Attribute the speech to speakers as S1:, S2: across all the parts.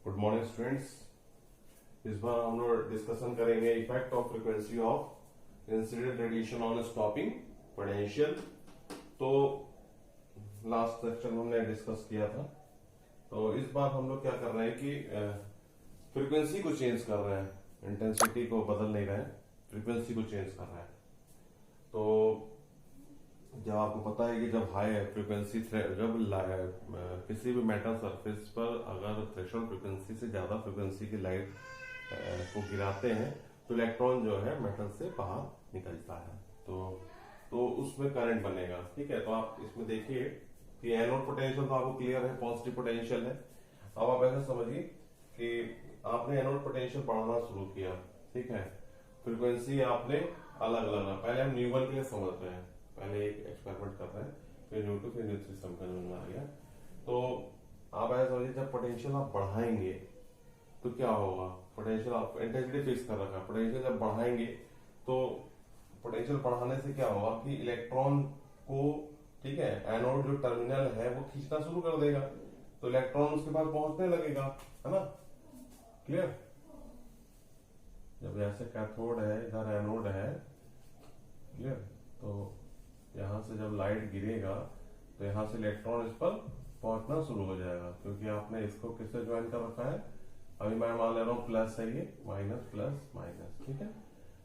S1: Good morning students. इस बार हम लोग डिस्कशन करेंगे effect of frequency of incident radiation on stopping potential. तो लास्ट लेक्चर में हमने डिस्कस किया था। तो इस बार हम लोग क्या कर रहे हैं कि फ्रीक्वेंसी को चेंज कर रहे हैं, इंटेंसिटी को बदल नहीं रहे हैं, फ्रीक्वेंसी को चेंज कर रहे हैं। तो जब आपको पता है कि जब हाई फ्रीक्वेंसी जब किसी भी मेटल सरफेस पर अगर थ्रेशोल्ड फ्रीक्वेंसी से ज्यादा फ्रीक्वेंसी की लाइट को गिराते हैं तो इलेक्ट्रॉन जो है मेटल से बाहर निकलता है, तो उसमें करंट बनेगा। ठीक है, तो आप इसमें देखिए कि एनोड पोटेंशियल तो आपको क्लियर है, पॉजिटिव पोटेंशियल है। अब आप ऐसा समझिए कि आपने एनोड पोटेंशियल बढ़ाना शुरू किया। ठीक है, फ्रीक्वेंसी आपने अलग अलग, पहले हम न्यू वन के लिए समझ रहे हैं, पहले एक एक्सपेरिमेंट कर रहे हैं, फिर न्यू टू, फिर न्यू थ्री समझ में आ गया। तो आप ऐसा समझिए जब पोटेंशियल आप बढ़ाएंगे तो क्या होगा, पोटेंशियल आप इंटेंसिटी फिक्स कर रखा है, पोटेंशियल जब बढ़ाएंगे तो पोटेंशियल बढ़ाने से क्या होगा कि इलेक्ट्रॉन को, ठीक है, एनोड जो टर्मिनल है वो खींचना शुरू कर देगा, तो इलेक्ट्रॉन उसके पास पहुंचने लगेगा, है ना। क्लियर। जब ऐसे कैथोड है, इधर एनोड है, क्लियर, तो यहां से जब लाइट गिरेगा तो यहां से इलेक्ट्रॉन इस पर पहुंचना शुरू हो जाएगा, क्योंकि आपने इसको किससे ज्वाइन कर रखा है। अभी मैं मान ले रहा हूँ प्लस है, ये माइनस प्लस माइनस। ठीक है,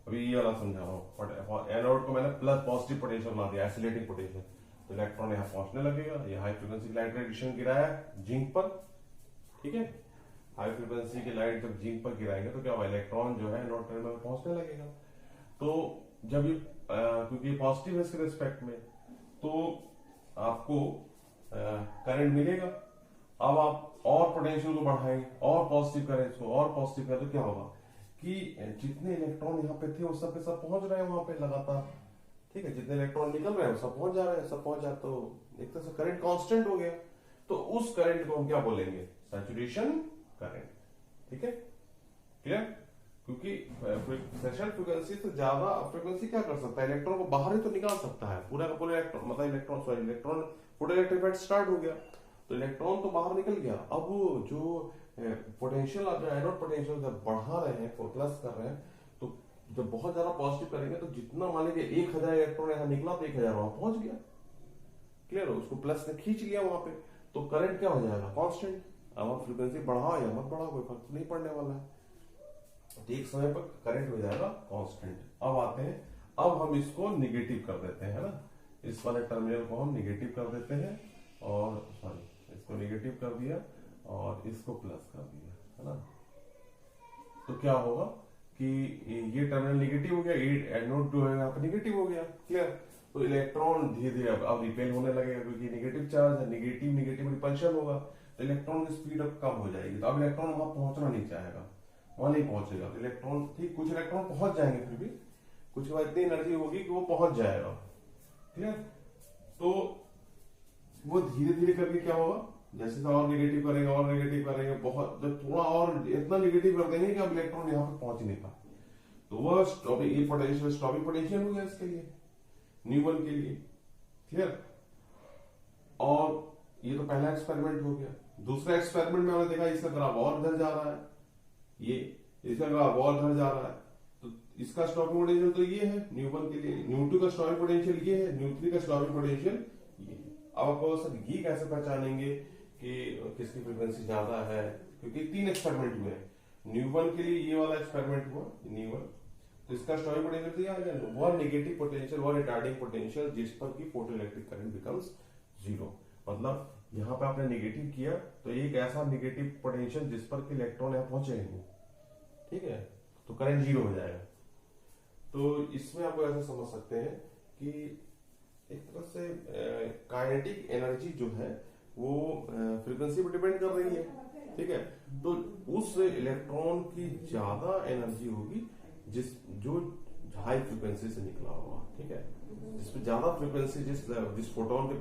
S1: अभी ये वाला समझा रहा हूँ। एनोड को मैंने प्लस पॉजिटिव पोटेंशियल बना दिया, आइसोलेटिंग पोटेंशियल, तो इलेक्ट्रॉन यहाँ पहुंचने लगेगा। ये हाई फ्रीक्वेंसी लाइट रेडिएशन गिराया जिंक पर, ठीक है, हाई फ्रीक्वेंसी की लाइट जब जिंक पर गिराएंगे तो क्या होगा, इलेक्ट्रॉन जो है एनोड टर्मिनल पहुंचने लगेगा। तो जब ये क्योंकि पॉजिटिव है इसके रिस्पेक्ट में, तो आपको करंट मिलेगा। अब आप और पोटेंशियल को बढ़ाएंगे और पॉजिटिव करें इसको, और पॉजिटिव करें, तो क्या होगा कि जितने इलेक्ट्रॉन यहाँ पे थे वो सब के सब पहुंच रहे हैं वहां पे लगातार। ठीक है, जितने इलेक्ट्रॉन निकल रहे हैं सब पहुंच जा रहे हैं, सब पहुंच जाए तो एक तरह से करंट कांस्टेंट हो गया। तो उस करंट को हम क्या बोलेंगे, सैचुरेशन करंट। ठीक है, क्लियर। क्योंकि थ्रेशोल्ड फ्रीक्वेंसी से ज्यादा फ्रीक्वेंसी क्या कर सकता है, इलेक्ट्रॉन को बाहर ही तो निकाल सकता है, पूरा का पूरा इलेक्ट्रॉन, मतलब इलेक्ट्रॉन फोटोइलेक्ट्रिक इफेक्ट स्टार्ट हो गया तो इलेक्ट्रॉन तो बाहर निकल गया। अब वो जो पोटेंशियल आप एनोड पोटेंशियल जब बढ़ा रहे हैं, प्लस कर रहे हैं, तो जब बहुत ज्यादा पॉजिटिव करेंगे तो जितना मान लीजिए 1000 इलेक्ट्रॉन यहाँ निकला तो 1000 वहां पहुंच गया। क्लियर हो, उसको प्लस ने खींच लिया वहां पे, तो करंट क्या हो जाएगा, कांस्टेंट। अब आप फ्रीक्वेंसी बढ़ाओ या मत बढ़ाओ कोई फर्क नहीं पड़ने वाला है, एक समय पर करंट हो जाएगा कांस्टेंट। अब आते हैं, अब हम इसको निगेटिव कर देते हैं, है ना, इस वाले टर्मिनल को हम निगेटिव कर देते हैं, और सॉरी इसको निगेटिव कर दिया और इसको प्लस कर दिया, है ना। तो क्या होगा कि ये टर्मिनल निगेटिव हो गया, ये एनोड जो है यहाँ पे निगेटिव हो गया। क्लियर। तो इलेक्ट्रॉन धीरे धीरे अब रिपेल होने लगेगा, क्योंकि निगेटिव चार्ज है, निगेटिव निगेटिव रिपल्शन होगा, तो इलेक्ट्रॉन की स्पीड अब कम हो जाएगी। तो अब इलेक्ट्रॉन वहां पहुंचना नहीं चाहेगा, वहां नहीं पहुंचेगा। तो इलेक्ट्रॉन, ठीक, कुछ इलेक्ट्रॉन पहुंच जाएंगे, फिर भी कुछ के बाद इतनी एनर्जी होगी कि वो पहुंच जाएगा। क्लियर। तो वो धीरे धीरे करके क्या होगा, जैसे और नेगेटिव करेंगे और नेगेटिव करेंगे, बहुत जब थोड़ा और इतना नेगेटिव कर देंगे कि अब इलेक्ट्रॉन यहाँ पे पहुंच नहीं पाए, तो वह स्टॉपिंग पोटेंशियल स्टॉपिंग पोटेंशियल हो गया इसके लिए, न्यू वन के लिए। क्लियर। और ये तो पहला एक्सपेरिमेंट हो गया। दूसरा एक्सपेरिमेंट में हमने देखा इसका ग्राफ और इधर जा रहा है, ये इसका ग्राफ और इधर जा रहा है, तो इसका स्टॉपिंग पोटेंशियल तो ये है न्यू वन के लिए, न्यू टू का स्टॉपिंग पोटेंशियल ये है, न्यू थ्री का स्टॉपिंग पोटेंशियल ये है। अब आपको सर ये कैसे पहचानेंगे कि किसकी फ्रीक्वेंसी ज्यादा है, क्योंकि 3 एक्सपेरिमेंट हुए। न्यू वन के लिए ये वाला एक्सपेरिमेंट हुआ, न्यू वन, तो इसका स्टॉपिंग पोटेंशियल तो आ गया, वो नेगेटिव पोटेंशियल, वो रिटार्डिंग पोटेंशियल, जिस पर की फोटोइलेक्ट्रिक करंट बिकम्स 0। मतलब यहाँ पे आपने नेगेटिव किया तो एक ऐसा नेगेटिव पोटेंशियल जिस पर कि इलेक्ट्रॉन यहाँ पहुंचे नहीं, ठीक है, तो करंट 0 हो जाएगा। तो इसमें आपको ऐसा समझ सकते हैं कि एक तरह से काइनेटिक एनर्जी जो है वो फ्रीक्वेंसी पर डिपेंड कर रही है। ठीक है, तो उस इलेक्ट्रॉन की ज्यादा एनर्जी होगी जो हाई फ्रीक्वेंसी से निकला होगा। ठीक है, जिसमें ज्यादा फ्रीक्वेंसी, जिस फोटोन के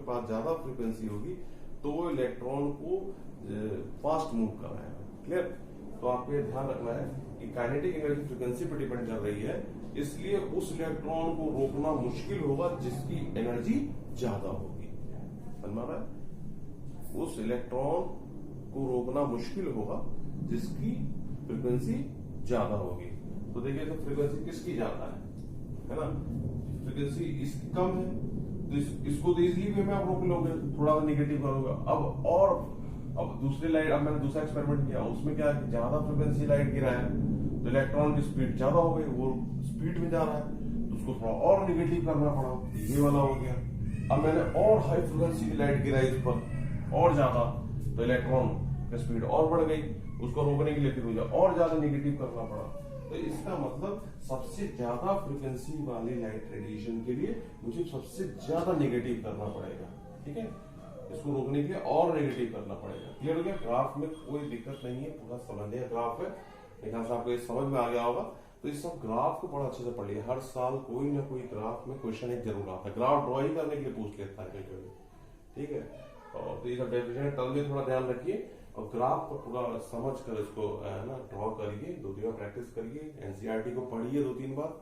S1: पास ज्यादा फ्रीक्वेंसी होगी तो वो इलेक्ट्रॉन को फास्ट मूव कराएगा। क्लियर। तो आपको ये ध्यान रखना है कि काइनेटिक एनर्जी फ्रीक्वेंसी पर डिपेंड कर रही है, इसलिए उस इलेक्ट्रॉन को रोकना मुश्किल होगा जिसकी एनर्जी ज्यादा होगी। समझ रहा है, उस इलेक्ट्रॉन को रोकना मुश्किल होगा जिसकी फ्रीक्वेंसी ज्यादा होगी। तो देखिए तो फ्रीक्वेंसी किसकी ज्यादा है ना, फ्रीक्वेंसी इसकी कम है, तो इसको तो इजिली वे में आप रोक लोगे, थोड़ा निगेटिव करोगे। अब दूसरी लाइट, अब मैंने दूसरा एक्सपेरिमेंट किया, उसमें क्या है, ज्यादा फ्रीक्वेंसी लाइट गिरा है तो इलेक्ट्रॉन की स्पीड ज्यादा हो गई, वो स्पीड में जा रहा है, तो उसको थोड़ा और निगेटिव करना पड़ा, ये वाला हो गया। अब मैंने और हाई फ्रीक्वेंसी की लाइट गिराई इस पर और ज्यादा, तो इलेक्ट्रॉन की स्पीड और बढ़ गई, उसको रोकने के लिए फिर मुझे और ज्यादा निगेटिव करना पड़ा। तो इसका मतलब सबसे ज्यादा फ्रीक्वेंसी वाली लाइट रेडिएशन के लिए मुझे सबसे ज्यादा निगेटिव करना पड़ेगा, ठीक है, इसको रोकने के लिए और नेगेटिव करना पड़ेगा। क्लियर हो गया? ग्राफ में कोई दिक्कत नहीं है, पूरा समझने ग्राफ है, लेकिन आपको ये समझ में आ गया होगा। तो इस सब ग्राफ को बड़ा अच्छे से पढ़िए, हर साल कोई ना कोई ग्राफ में क्वेश्चन एक जरूर आता है, ग्राफ ड्रॉ ही करने के लिए पूछ लेता है कभी, ठीक है। और तो ये सब डेफिनेशन टर्म में थोड़ा ध्यान रखिए, और ग्राफ को पूरा समझ कर इसको ना ड्रॉ करिए, 2-3 बार प्रैक्टिस करिए, एनसीईआरटी को पढ़िए 2-3 बार,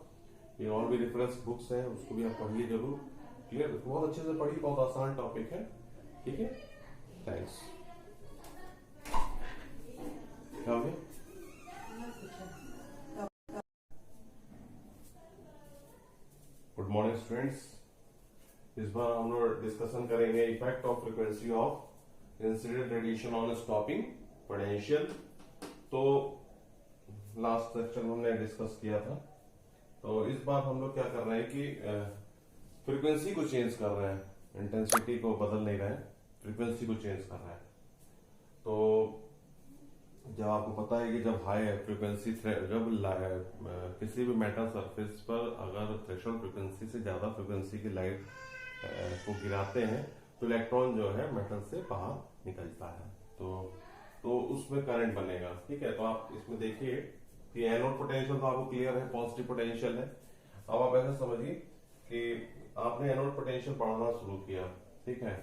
S1: ये और भी रेफरेंस बुक्स हैं उसको भी आप पढ़िए जरूर। क्लियर? बहुत अच्छे से पढ़िए, बहुत आसान टॉपिक है, ठीक है। थैंक्स। क्या हो गया? गुड मॉर्निंग स्टूडेंट्स, इस बार हम लोग डिस्कशन करेंगे effect of frequency of incident radiation on stopping potential. तो लास्ट सेक्शन हमने डिस्कस किया था, तो इस बार हम लोग क्या कर रहे हैं कि फ्रीक्वेंसी को चेंज कर रहे हैं, इंटेंसिटी को बदल नहीं रहे हैं, फ्रीक्वेंसी को चेंज कर रहे हैं। तो जब आपको पता है कि जब हाई फ्रीक्वेंसी, जब किसी भी मेटल सरफेस पर अगर थ्रेशोल्ड फ्रीक्वेंसी से ज्यादा फ्रीक्वेंसी की लाइट को गिराते हैं तो इलेक्ट्रॉन जो है मेटल से बाहर निकलता है, तो उसमें करंट बनेगा, ठीक है। तो आप इसमें देखिए कि एनोड पोटेंशियल तो आपको क्लियर है, पॉजिटिव पोटेंशियल है। अब आप ऐसा समझिए कि आपने एनोड पोटेंशियल बढ़ाना शुरू किया, ठीक है,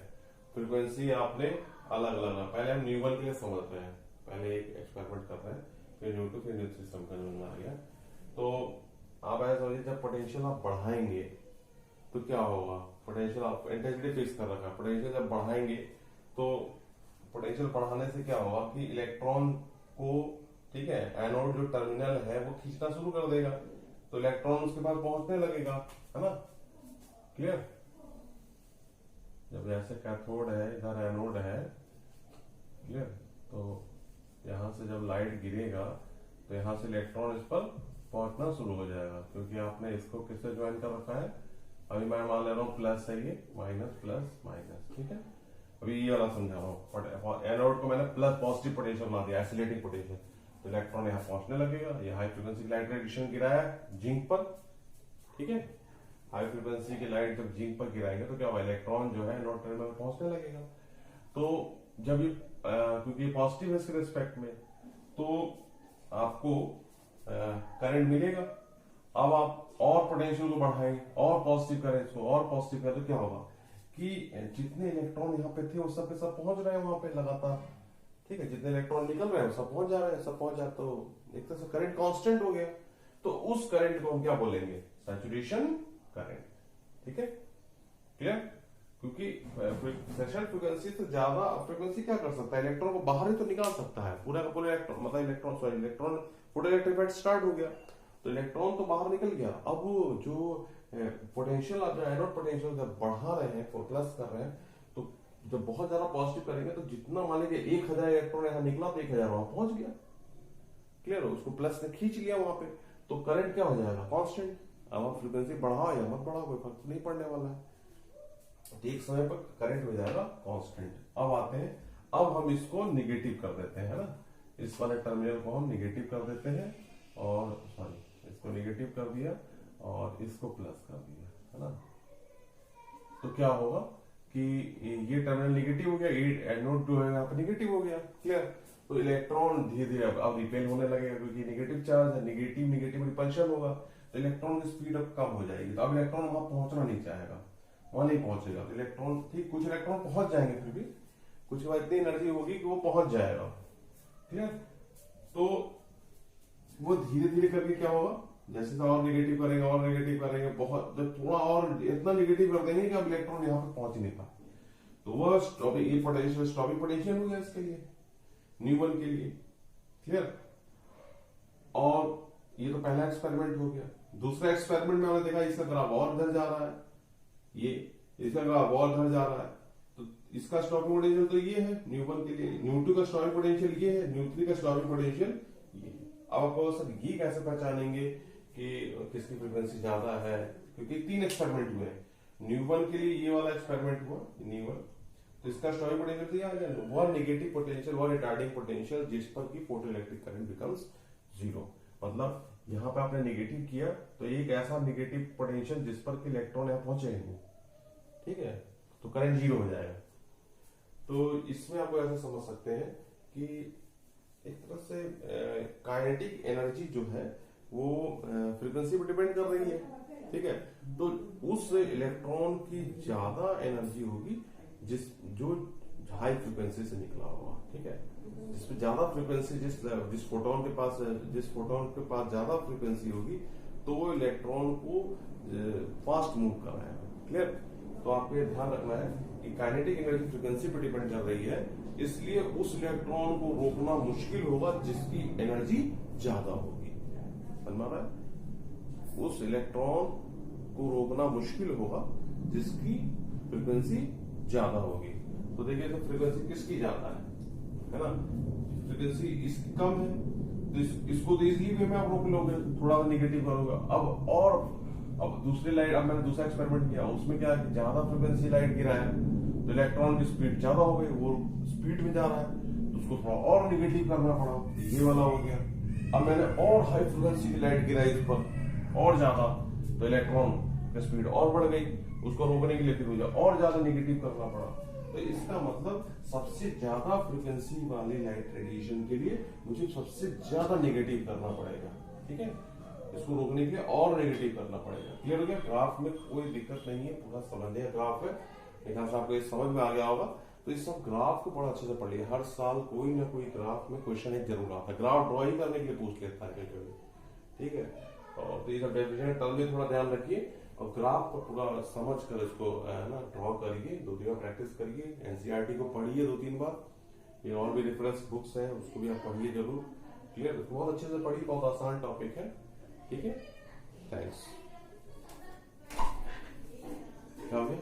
S1: फ्रीक्वेंसी आपने अलग अलग, पहले हम न्यूटन के लिए समझ रहे हैं, पहले एक एक्सपेरिमेंट कर रहे हैं, फिर न्यूटन, फिर न्यूटन सिस्टम का जो आ गया। तो आप ऐसा समझिए जब पोटेंशियल आप बढ़ाएंगे तो क्या होगा, पोटेंशियल आप इंटेंसिटी फिक्स कर रखा है, पोटेंशियल जब बढ़ाएंगे तो पोटेंशियल बढ़ाने से क्या होगा कि इलेक्ट्रॉन को, ठीक है, एनोड जो टर्मिनल है वो खींचना शुरू कर देगा, तो इलेक्ट्रॉन उसके पास पहुंचने लगेगा, है ना। क्लियर? जब जैसे कैथोड है, इधर एनोड है, क्लियर, तो यहां से जब लाइट गिरेगा तो यहां से इलेक्ट्रॉन इस पर पहुंचना शुरू हो जाएगा, क्योंकि आपने इसको किससे ज्वाइन कर रखा है, अभी मैं मान ले रहा हूँ प्लस है ये, माइनस प्लस माइनस, ठीक है। अभी ये वाला समझा रहा हूँ, एनोड को मैंने प्लस पॉजिटिव पोटेंशियल बना दिया, एसिलेटिंग पोटेंशियल, तो इलेक्ट्रॉन यहाँ पहुंचने लगेगा। ये हाई फ्रीक्वेंसी लाइट रेडिएशन गिराया जिंक पर, ठीक है, हाई फ्रीक्वेंसी की लाइट जब जिंक पर गिराएंगे तो क्या होगा, इलेक्ट्रॉन जो है एनोड टर्मिनल में पहुंचने लगेगा। तो जब ये क्योंकि पॉजिटिव है इसके रिस्पेक्ट में, तो आपको करंट मिलेगा। अब आप और पोटेंशियल को बढ़ाएंगे, और पॉजिटिव करें इसको, और पॉजिटिव करें, तो क्या होगा कि जितने इलेक्ट्रॉन यहाँ पे थे वो सब के सब पहुंच रहे हैं वहां पे लगातार, ठीक है, जितने इलेक्ट्रॉन निकल रहे हैं सब पहुंच जा रहे हैं, सब पहुंच जाए, तो एक तरह से करंट कांस्टेंट हो गया। तो उस करंट को हम क्या बोलेंगे, सैचुरेशन करंट, ठीक है। क्लियर? क्योंकि थ्रेशोल्ड फ्रीक्वेंसी से ज्यादा फ्रीक्वेंसी क्या कर सकता है, इलेक्ट्रॉन को बाहर ही तो निकाल सकता है, पूरा का पूरा इलेक्ट्रॉन, मतलब इलेक्ट्रॉन फोटोइलेक्ट्रिक इफेक्ट स्टार्ट हो गया, तो इलेक्ट्रॉन तो बाहर निकल गया। अब जो पोटेंशियल, जो एनोड पोटेंशियल जब बढ़ा रहे हैं, प्लस कर रहे हैं, तो जब बहुत ज्यादा पॉजिटिव करेंगे तो जितना मान लीजिए 1000 इलेक्ट्रॉन यहाँ निकला तो 1000 वहां पहुंच गया, क्लियर हो, उसको प्लस ने खींच लिया वहां पे, तो करंट क्या हो जाएगा, कांस्टेंट। अब आप फ्रीक्वेंसी बढ़ाओ या मत बढ़ाओ कोई फर्क नहीं पड़ने वाला है, एक समय पर करंट हो जाएगा कांस्टेंट। अब आते हैं, अब हम इसको निगेटिव कर देते हैं ना, इस वाले टर्मिनल को हम निगेटिव कर देते हैं, और सॉरी इसको निगेटिव कर दिया और इसको प्लस कर दिया, है ना। तो क्या होगा कि ये टर्मिनल निगेटिव हो गया, एनोड जो है यहाँ पे निगेटिव हो गया, क्लियर। तो इलेक्ट्रॉन धीरे धीरे अब रिपेल होने लगेगा, क्योंकि निगेटिव चार्ज है, निगेटिव रिपल्शन होगा, तो इलेक्ट्रॉन की स्पीड अब कम हो जाएगी, तो अब इलेक्ट्रॉन वहां पहुंचना नहीं चाहेगा, वहां नहीं पहुंचेगा, तो इलेक्ट्रॉन, ठीक, कुछ इलेक्ट्रॉन पहुंच जाएंगे, फिर भी कुछ बाद इतनी एनर्जी होगी कि वो पहुंच जाएगा, क्लियर। तो वो धीरे धीरे करके क्या होगा, जैसे और निगेटिव करेंगे, बहुत जब थोड़ा और इतना निगेटिव कर देंगे कि अब इलेक्ट्रॉन यहाँ पे पहुंच नहीं पाए, तो वो स्टॉपिंग पोटेंशियल हो गया इसके लिए, न्यूमन के लिए। क्लियर? और ये तो पहला एक्सपेरिमेंट हो गया। दूसरा एक्सपेरिमेंट में हमने देखा इसका ग्राफ और इधर जा रहा है, ये इसका ग्राफ और इधर जा रहा है, तो इसका स्टॉपिंग पोटेंशियल तो ये है न्यूटन के लिए, न्यू2 का स्टॉपिंग पोटेंशियल ये है, न्यू3 का स्टॉपिंग पोटेंशियल ये है। अब आपको सर ये कैसे पहचानेंगे कि किसकी फ्रीक्वेंसी ज्यादा है, क्योंकि 3 एक्सपेरिमेंट हुए हैं। न्यूटन के लिए ये वाला एक्सपेरिमेंट हुआ न्यूटन, तो इसका स्टॉपिंग पोटेंशियल तो यहाँ है, वह नेगेटिव पोटेंशियल, वह रिटार्डिंग पोटेंशियल जिस पर की फोटोइलेक्ट्रिक करंट बिकम्स 0। मतलब यहाँ पे आपने नेगेटिव किया तो एक ऐसा नेगेटिव पोटेंशियल जिस पर कि इलेक्ट्रॉन यहाँ पहुंचे नहीं, ठीक है, तो करंट 0 हो जाएगा। तो इसमें आपको ऐसा समझ सकते हैं कि एक तरह से काइनेटिक एनर्जी जो है वो फ्रीक्वेंसी पर डिपेंड कर रही है, ठीक है। तो उस इलेक्ट्रॉन की ज्यादा एनर्जी होगी जो हाई फ्रीक्वेंसी से निकला होगा, ठीक है, जिसपे ज्यादा फ्रीक्वेंसी, जिस फोटोन के पास ज्यादा फ्रीक्वेंसी होगी तो वो इलेक्ट्रॉन को फास्ट मूव कराएगा। क्लियर? तो आपको ये ध्यान रखना है कि काइनेटिक एनर्जी फ्रीक्वेंसी पर डिपेंड कर रही है, इसलिए उस इलेक्ट्रॉन को रोकना मुश्किल होगा जिसकी एनर्जी ज्यादा होगी। समझ में आ रहा है? उस इलेक्ट्रॉन को रोकना मुश्किल होगा जिसकी फ्रीक्वेंसी ज्यादा होगी। तो देखिए तो फ्रीक्वेंसी किसकी ज्यादा है ना, फ्रीक्वेंसी इसकी कम है, तो इसको तो इजिली वे में आप रोक लोगे, थोड़ा नेगेटिव करोगे। अब दूसरी लाइट, अब मैंने दूसरा एक्सपेरिमेंट किया, उसमें क्या है, ज्यादा फ्रीक्वेंसी लाइट गिराया तो इलेक्ट्रॉन की स्पीड ज्यादा हो गई, वो स्पीड में जा रहा है, तो उसको थोड़ा और नेगेटिव करना पड़ा, ये वाला हो गया। अब मैंने और हाई फ्रीक्वेंसी की लाइट गिराई इस पर और ज्यादा, तो इलेक्ट्रॉन की स्पीड और बढ़ गई, उसको रोकने के लिए फिर मुझे और ज्यादा नेगेटिव करना पड़ा। तो इसका मतलब सबसे ज्यादा फ्रीक्वेंसी वाली लाइट रेडिएशन के लिए मुझे सबसे ज्यादा नेगेटिव करना पड़ेगा, ठीक है, इसको रोकने के लिए और नेगेटिव करना पड़ेगा। क्लियर हो गया? ग्राफ में कोई दिक्कत नहीं है, पूरा समझने ग्राफ है, यहाँ से आपको ये समझ में आ गया होगा। तो इस सब ग्राफ को बड़ा अच्छे से पढ़िए, हर साल कोई ना कोई ग्राफ में क्वेश्चन एक जरूर आता है, ग्राफ ड्रॉइंग करने के लिए पूछ लेता है कभी, ठीक है। और तो ये सब डेफिनेशन टर्म में थोड़ा ध्यान रखिए, और ग्राफ को पूरा समझ कर इसको ना ड्रॉ करिए, 2-3 बार प्रैक्टिस करिए, एनसीईआरटी को पढ़िए 2-3 बार, ये और भी रेफरेंस बुक्स हैं उसको भी आप पढ़िए जरूर। क्लियर? बहुत अच्छे से पढ़िए, बहुत आसान टॉपिक है, ठीक है। थैंक्स। क्या हो गया?